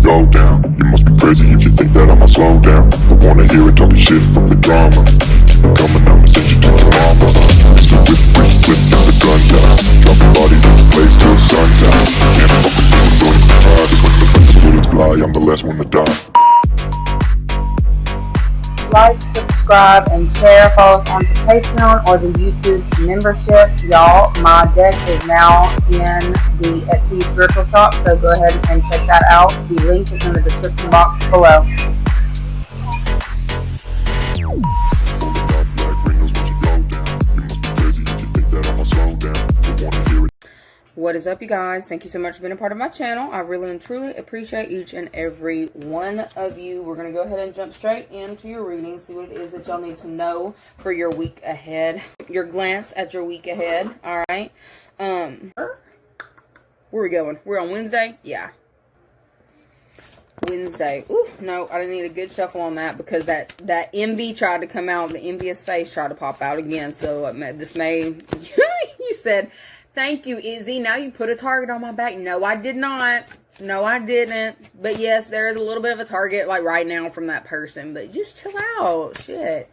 go down. You must be crazy if you think that I'ma slow down. Don't wanna hear it talking shit from the drama. Keep it coming, I'ma send you to your mama. Mr. Whip, whip, whip, got the guns out. Dropping bodies in the place till the sun's out. Can't fuck with this, I'm going to try. Just when the bullets fly, I'm the last one to die. Like, subscribe, and share. Follow us on the Patreon or the YouTube membership. Y'all, my deck is now in the Etsy Spiritual Shop, so go ahead and check that out. The link is in the description box below. What is up, you guys? Thank you so much for being a part of my channel. I really and truly appreciate each and every one of you. We're going to go ahead and jump straight into your reading, see what it is that y'all need to know for your week ahead. Your glance at your week ahead, all right? Where are we going? We're on Wednesday? Yeah. Wednesday. Ooh, no, I didn't need a good shuffle on that because that envy tried to come out. The envious face tried to pop out again. So this may... You said... Thank you, Izzy. Now you put a target on my back. No, I did not. No, I didn't. But yes, there is a little bit of a target, like right now, from that person. But just chill out. Shit.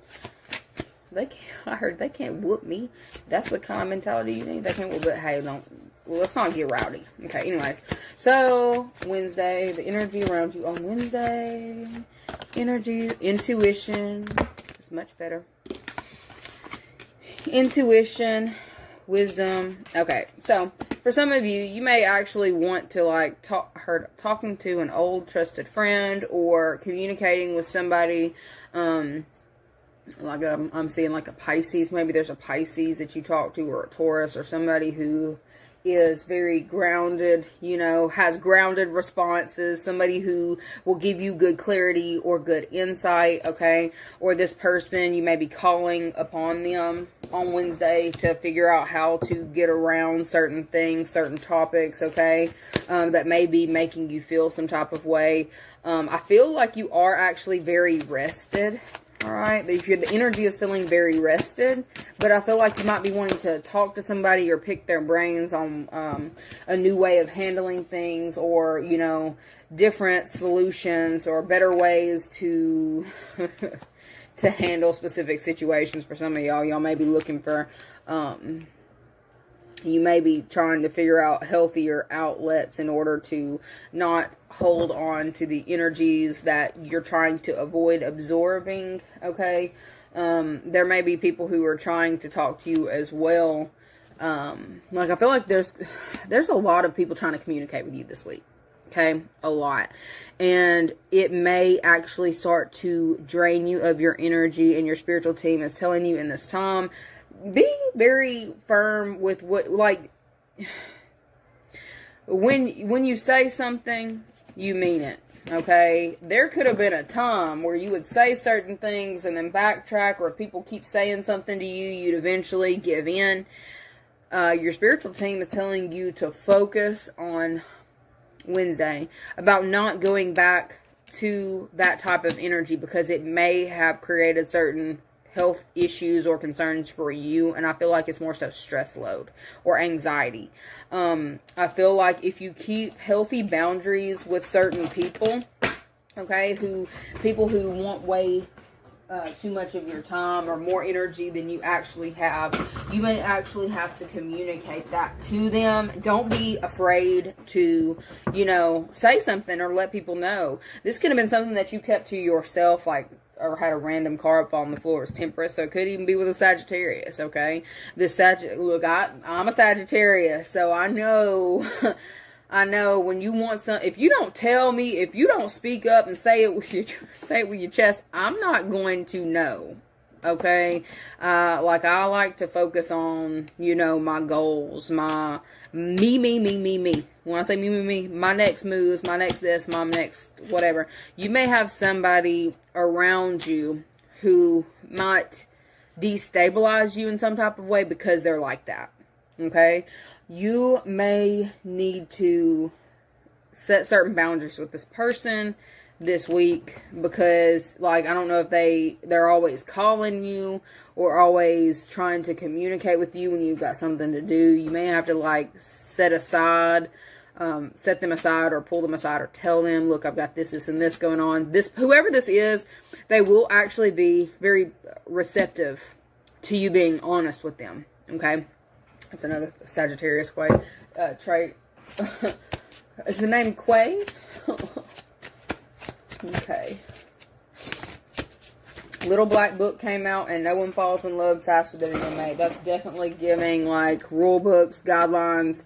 I heard they can't whoop me. That's the kind of mentality you need. They can't whoop it. Hey, don't. Well, let's not get rowdy. Okay, anyways. So, Wednesday. The energy around you on Wednesday. Energy. Intuition. Is much better. Intuition. Wisdom. Okay, so for some of you, you may actually want to like talking to an old trusted friend or communicating with somebody. Like I'm seeing like a Pisces. Maybe there's a Pisces that you talk to, or a Taurus, or somebody who is very grounded, you know, has grounded responses, somebody who will give you good clarity or good insight, okay? Or this person, you may be calling upon them on Wednesday to figure out how to get around certain things, certain topics, okay? That may be making you feel some type of way. I feel like you are actually very rested. Alright, the energy is feeling very rested, but I feel like you might be wanting to talk to somebody or pick their brains on a new way of handling things, or, you know, different solutions or better ways to to handle specific situations. For some of y'all, y'all may be looking for, you may be trying to figure out healthier outlets in order to not hold on to the energies that you're trying to avoid absorbing, okay? There may be people who are trying to talk to you as well. Like, I feel like there's a lot of people trying to communicate with you this week, okay? A lot. And it may actually start to drain you of your energy, and your spiritual team is telling you in this time, be very firm with what, like, when you say something, you mean it, okay? There could have been a time where you would say certain things and then backtrack, or if people keep saying something to you, you'd eventually give in. Your spiritual team is telling you to focus on Wednesday about not going back to that type of energy, because it may have created certain health issues or concerns for you, and I feel like it's more so stress load or anxiety. I feel like if you keep healthy boundaries with certain people, okay, people who want way too much of your time or more energy than you actually have, you may actually have to communicate that to them. Don't be afraid to, you know, say something or let people know. This could have been something that you kept to yourself, like, or had a random card fall on the floor. It's Temperance, so it could even be with a Sagittarius, okay? Look, I'm a Sagittarius, so I know, I know when you want something, if you don't tell me, if you don't speak up and say it with your chest, I'm not going to know, okay? Like, I like to focus on, you know, my goals, my me. When I say me, my next moves, my next this, my next whatever. You may have somebody around you who might destabilize you in some type of way because they're like that, okay? You may need to set certain boundaries with this person this week, because, like, I don't know if they're always calling you or always trying to communicate with you when you've got something to do. You may have to, like, set aside set them aside or pull them aside or tell them, look, I've got this, this, and this going on. Whoever this is, they will actually be very receptive to you being honest with them. Okay? That's another Sagittarius trait. Is the name Quay? Okay. Little Black Book came out, and no one falls in love faster than an inmate. That's definitely giving, like, rule books, guidelines,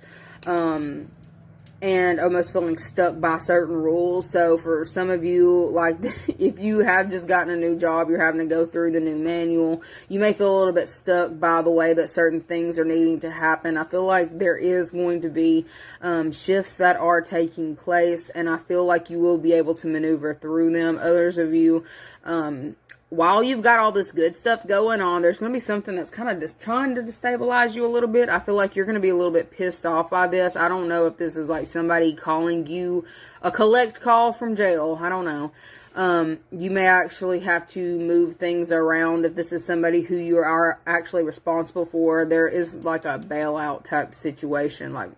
and almost feeling stuck by certain rules. So for some of you, like, if you have just gotten a new job, you're having to go through the new manual, you may feel a little bit stuck by the way that certain things are needing to happen. I feel like there is going to be shifts that are taking place, and I feel like you will be able to maneuver through them. Others of you, while you've got all this good stuff going on, there's going to be something that's kind of just trying to destabilize you a little bit. I feel like you're going to be a little bit pissed off by this. I don't know if this is like somebody calling you a collect call from jail. I don't know. You may actually have to move things around if this is somebody who you are actually responsible for. There is like a bailout type situation, like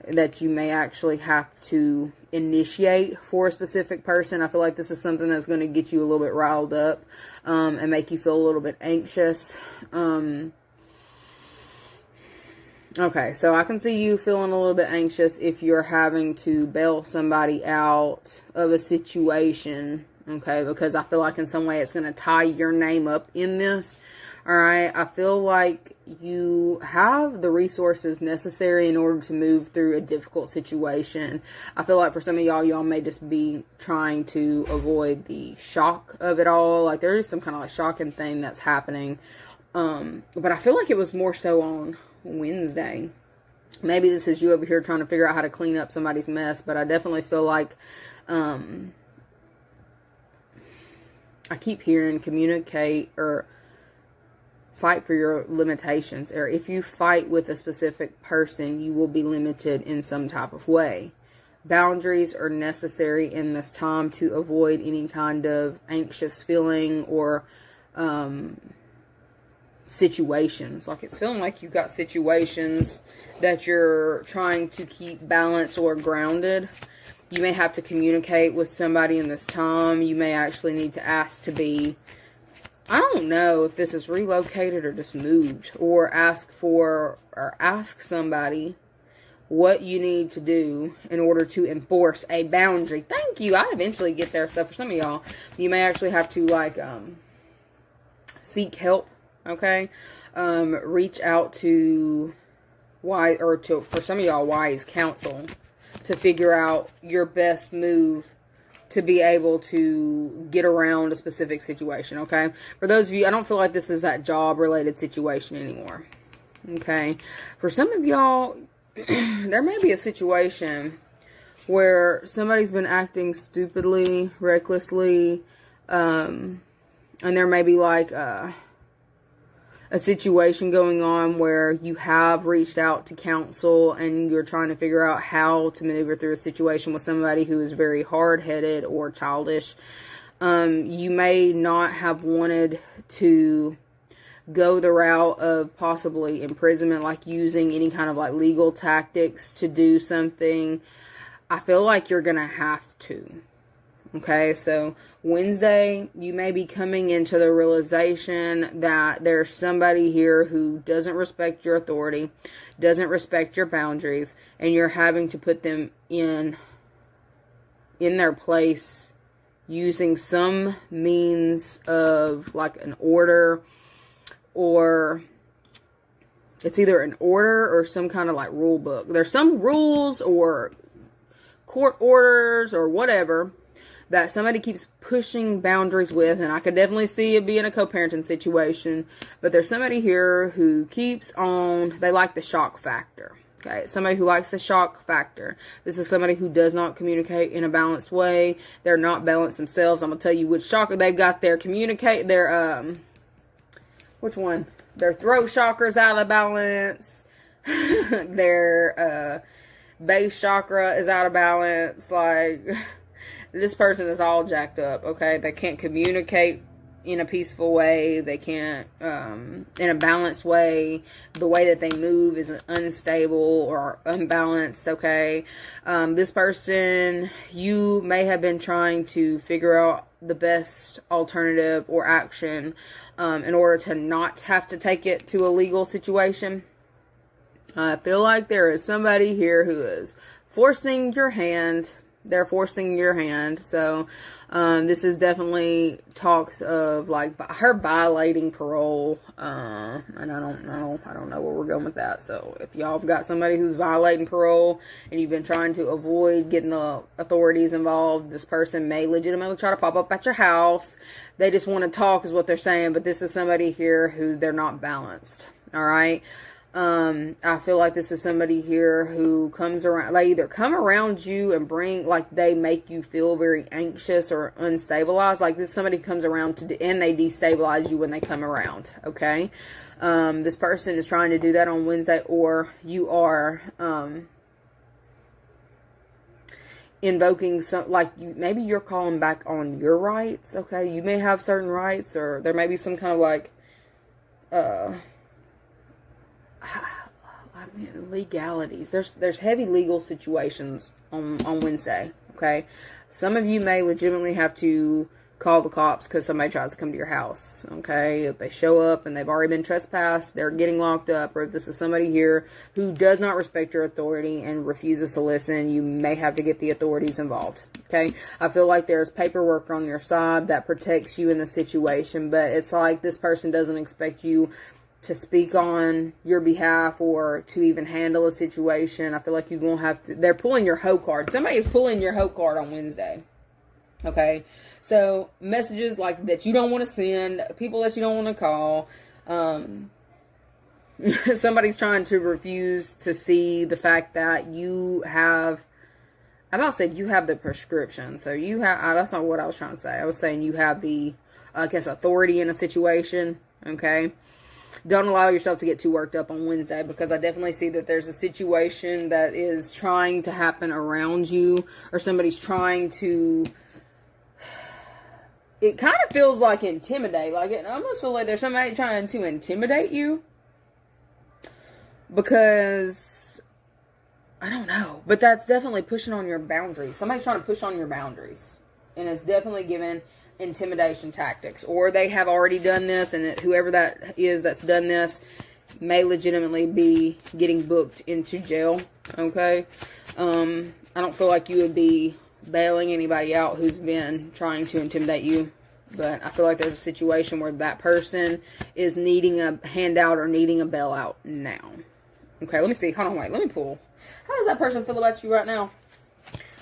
that you may actually have to initiate for a specific person. I feel like this is something that's going to get you a little bit riled up and make you feel a little bit anxious. Okay, so I can see you feeling a little bit anxious if you're having to bail somebody out of a situation, okay, because I feel like in some way it's going to tie your name up in this. Alright, I feel like you have the resources necessary in order to move through a difficult situation. I feel like for some of y'all may just be trying to avoid the shock of it all. Like there is some kind of like shocking thing that's happening. But I feel like it was more so on Wednesday. Maybe this is you over here trying to figure out how to clean up somebody's mess, but I definitely feel like, I keep hearing communicate or fight for your limitations, or if you fight with a specific person, you will be limited in some type of way. Boundaries are necessary in this time to avoid any kind of anxious feeling or situations. Like it's feeling like you've got situations that you're trying to keep balanced or grounded. You may have to communicate with somebody in this time. You may actually need to ask to be, I don't know if this is relocated or just moved, or ask somebody what you need to do in order to enforce a boundary. Thank you. I eventually get there. So for some of y'all, you may actually have to like seek help. Okay, reach out to for some of y'all wise counsel to figure out your best move to be able to get around a specific situation, okay? For those of you, I don't feel like this is that job-related situation anymore, okay? For some of y'all, there may be a situation where somebody's been acting stupidly, recklessly, and there may be like a situation going on where you have reached out to counsel and you're trying to figure out how to maneuver through a situation with somebody who is very hard-headed or childish. You may not have wanted to go the route of possibly imprisonment, like using any kind of like legal tactics to do something. I feel like you're gonna have to. Okay, so Wednesday, you may be coming into the realization that there's somebody here who doesn't respect your authority, doesn't respect your boundaries, and you're having to put them in their place using some means of like an order, or it's either an order or some kind of like rule book. There's some rules or court orders or whatever that somebody keeps pushing boundaries with, and I could definitely see it being a co-parenting situation, but there's somebody here who keeps on, they like the shock factor, okay? Somebody who likes the shock factor. This is somebody who does not communicate in a balanced way. They're not balanced themselves. I'm going to tell you which chakra they've got their which one? Their throat chakra's out of balance. Their base chakra is out of balance, like... This person is all jacked up, okay? They can't communicate in a peaceful way. They can't in a balanced way. The way that they move is unstable or unbalanced, okay? This person, you may have been trying to figure out the best alternative or action in order to not have to take it to a legal situation. I feel like there is somebody here who is forcing your hand. They're forcing your hand. So this is definitely talks of like her violating parole. And I don't know where we're going with that. So if y'all have got somebody who's violating parole and you've been trying to avoid getting the authorities involved, this person may legitimately try to pop up at your house. They just want to talk is what they're saying. But this is somebody here who they're not balanced. All right. I feel like this is somebody here who comes around, they either come around you and bring, like, they make you feel very anxious or unstabilized. Like, this somebody comes around and they destabilize you when they come around, okay? This person is trying to do that on Wednesday, or you are, invoking some, like, maybe you're calling back on your rights, okay? You may have certain rights, or there may be some kind of, like, I mean, legalities. There's heavy legal situations on Wednesday, okay? Some of you may legitimately have to call the cops because somebody tries to come to your house, okay? If they show up and they've already been trespassed, they're getting locked up, or if this is somebody here who does not respect your authority and refuses to listen, you may have to get the authorities involved, okay? I feel like there's paperwork on your side that protects you in the situation, but it's like this person doesn't expect you to speak on your behalf or to even handle a situation. I feel like you're going to have to, they're pulling your hoe card. Somebody is pulling your hoe card on Wednesday. Okay. So messages like that you don't want to send, people that you don't want to call. Somebody's trying to refuse to see the fact that you have, I about said you have the prescription. So you have, that's not what I was trying to say. I was saying you have the, I guess, authority in a situation. Okay. Don't allow yourself to get too worked up on Wednesday, because I definitely see that there's a situation that is trying to happen around you, or somebody's trying to, it kind of feels like intimidate. Like, it almost feels like there's somebody trying to intimidate you, because I don't know, but that's definitely pushing on your boundaries. Somebody's trying to push on your boundaries, and it's definitely given intimidation tactics, or they have already done this, and whoever that is that's done this may legitimately be getting booked into jail, okay? I don't feel like you would be bailing anybody out who's been trying to intimidate you, but I feel like there's a situation where that person is needing a handout or needing a bailout now. Okay, let me see. Hold on, wait. Let me pull. How does that person feel about you right now?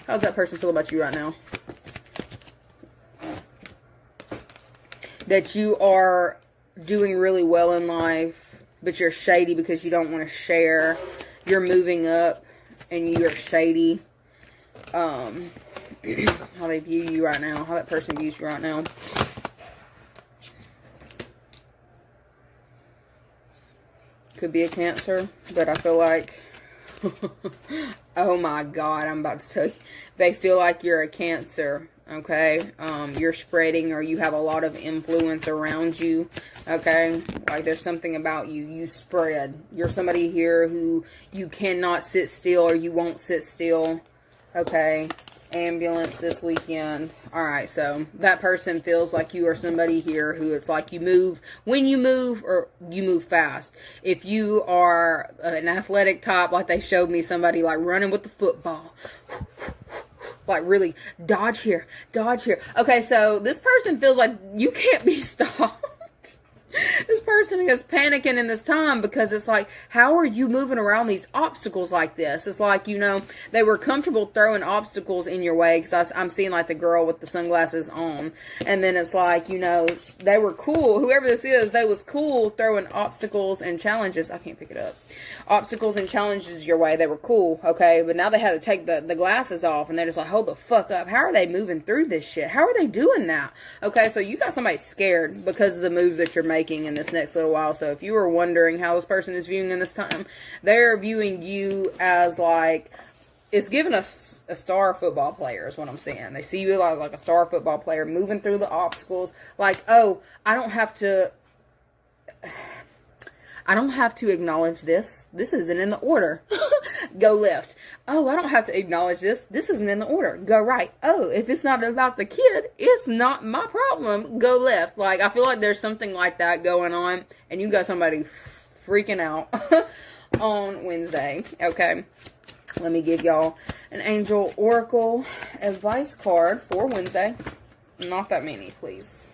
How does that person feel about you right now? That you are doing really well in life, but you're shady because you don't want to share. You're moving up and you're shady. How they view you right now. How that person views you right now. Could be a Cancer, but I feel like, oh my God, I'm about to tell you. They feel like you're a Cancer. Okay, you're spreading, or you have a lot of influence around you, okay? Like, there's something about you. You spread. You're somebody here who you cannot sit still, or you won't sit still, okay? Ambulance this weekend. Alright, so that person feels like you are somebody here who it's like you move, when you move, or you move fast. If you are an athletic type, like they showed me somebody like running with the football, like really dodge here, dodge here. Okay, so this person feels like you can't be stopped. This person is panicking in this time because it's like, how are you moving around these obstacles like this? It's like, you know, they were comfortable throwing obstacles in your way, because I'm seeing like the girl with the sunglasses on, and then it's like, you know, they were cool. Whoever this is, they was cool throwing obstacles and challenges. I can't pick it up. Obstacles and challenges your way. They were cool, okay? But now they had to take the glasses off, and they're just like, hold the fuck up. How are they moving through this shit? How are they doing that? Okay, so you got somebody scared because of the moves that you're making in this next little while. So if you were wondering how this person is viewing in this time, they're viewing you as like it's giving us a star football player is what I'm saying. They see you like a star football player moving through the obstacles. Like, oh, I don't have to acknowledge this. This isn't in the order. Go left. Oh, I don't have to acknowledge this. This isn't in the order. Go right. Oh, if it's not about the kid, it's not my problem. Go left. Like, I feel like there's something like that going on, and you got somebody freaking out on Wednesday. Okay. Let me give y'all an Angel Oracle advice card for Wednesday. Not that many, please.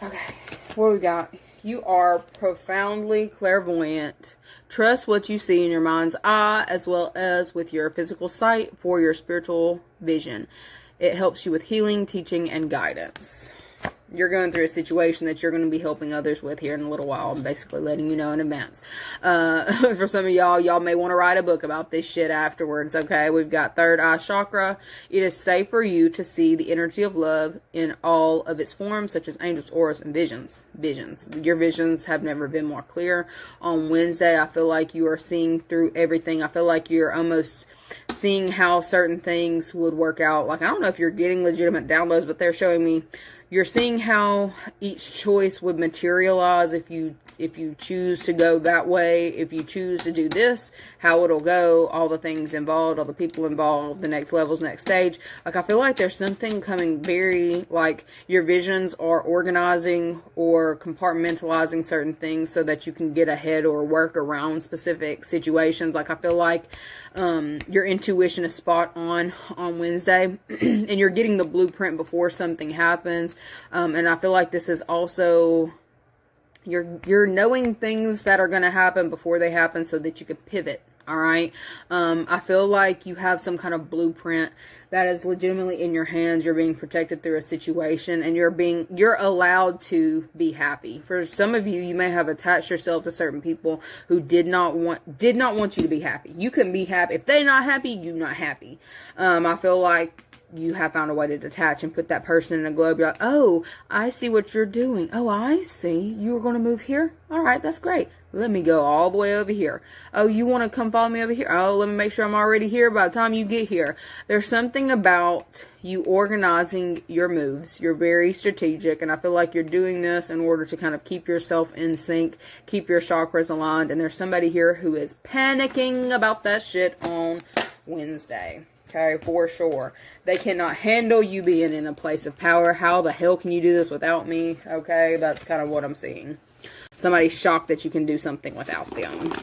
Okay, what do we got? You are profoundly clairvoyant. Trust what you see in your mind's eye as well as with your physical sight for your spiritual vision. It helps you with healing, teaching, and guidance. You're going through a situation that you're going to be helping others with here in a little while. I'm basically letting you know in advance. For some of y'all may want to write a book about this shit afterwards, okay? We've got third eye chakra. It is safe for you to see the energy of love in all of its forms, such as angels, auras, and visions. Your visions have never been more clear. On Wednesday, I feel like you are seeing through everything. I feel like you're almost seeing how certain things would work out. Like, I don't know if you're getting legitimate downloads, but they're showing me you're seeing how each choice would materialize if you choose to go that way, if you choose to do this, how it'll go, all the things involved, all the people involved, the next levels, next stage. Like, I feel like there's something coming very, like, your visions are organizing or compartmentalizing certain things so that you can get ahead or work around specific situations. Like, I feel like your intuition is spot on Wednesday and you're getting the blueprint before something happens. And I feel like this is also, you're knowing things that are going to happen before they happen so that you can pivot. All right. I feel like you have some kind of blueprint that is legitimately in your hands. You're being protected through a situation and you're allowed to be happy. For some of you, you may have attached yourself to certain people who did not want you to be happy. You couldn't be happy. If they're not happy, you're not happy. I feel like you have found a way to detach and put that person in a globe. You're like, oh, I see what you're doing. Oh, I see. You were going to move here? All right, that's great. Let me go all the way over here. Oh, you want to come follow me over here? Oh, let me make sure I'm already here by the time you get here. There's something about you organizing your moves. You're very strategic, and I feel like you're doing this in order to kind of keep yourself in sync, keep your chakras aligned, and there's somebody here who is panicking about that shit on Wednesday. Okay, for sure. They cannot handle you being in a place of power. How the hell can you do this without me? Okay, that's kind of what I'm seeing. Somebody's shocked that you can do something without them.